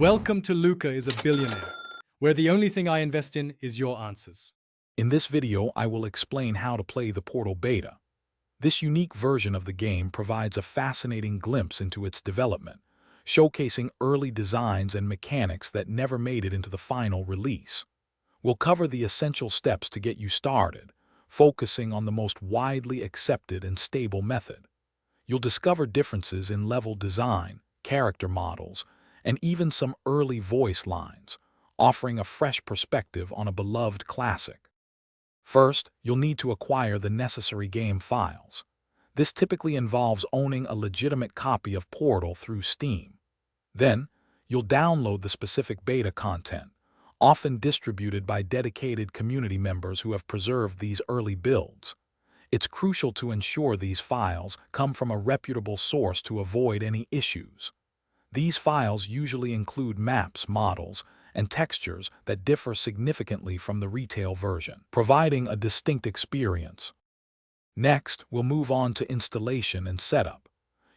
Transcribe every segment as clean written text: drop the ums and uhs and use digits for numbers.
Welcome to Luca is a Billionaire, where the only thing I invest in is your answers. In this video, I will explain how to play the Portal Beta. This unique version of the game provides a fascinating glimpse into its development, showcasing early designs and mechanics that never made it into the final release. We'll cover the essential steps to get you started, focusing on the most widely accepted and stable method. You'll discover differences in level design, character models, and even some early voice lines, offering a fresh perspective on a beloved classic. First, you'll need to acquire the necessary game files. This typically involves owning a legitimate copy of Portal through Steam. Then, you'll download the specific beta content, often distributed by dedicated community members who have preserved these early builds. It's crucial to ensure these files come from a reputable source to avoid any issues. These files usually include maps, models, and textures that differ significantly from the retail version, providing a distinct experience. Next, we'll move on to installation and setup.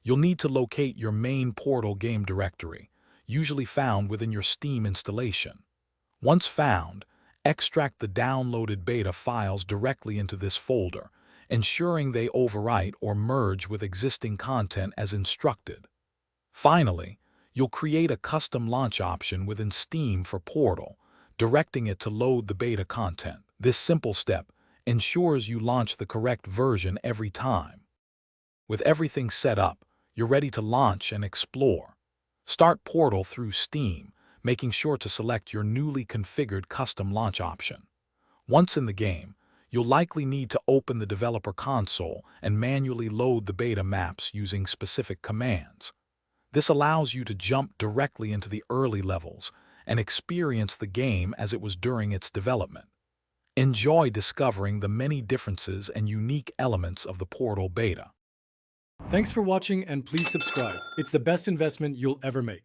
You'll need to locate your main Portal game directory, usually found within your Steam installation. Once found, extract the downloaded beta files directly into this folder, ensuring they overwrite or merge with existing content as instructed. Finally, you'll create a custom launch option within Steam for Portal, directing it to load the beta content. This simple step ensures you launch the correct version every time. With everything set up, you're ready to launch and explore. Start Portal through Steam, making sure to select your newly configured custom launch option. Once in the game, you'll likely need to open the developer console and manually load the beta maps using specific commands. This allows you to jump directly into the early levels and experience the game as it was during its development. Enjoy discovering the many differences and unique elements of the Portal Beta. Thanks for watching and please subscribe. It's the best investment you'll ever make.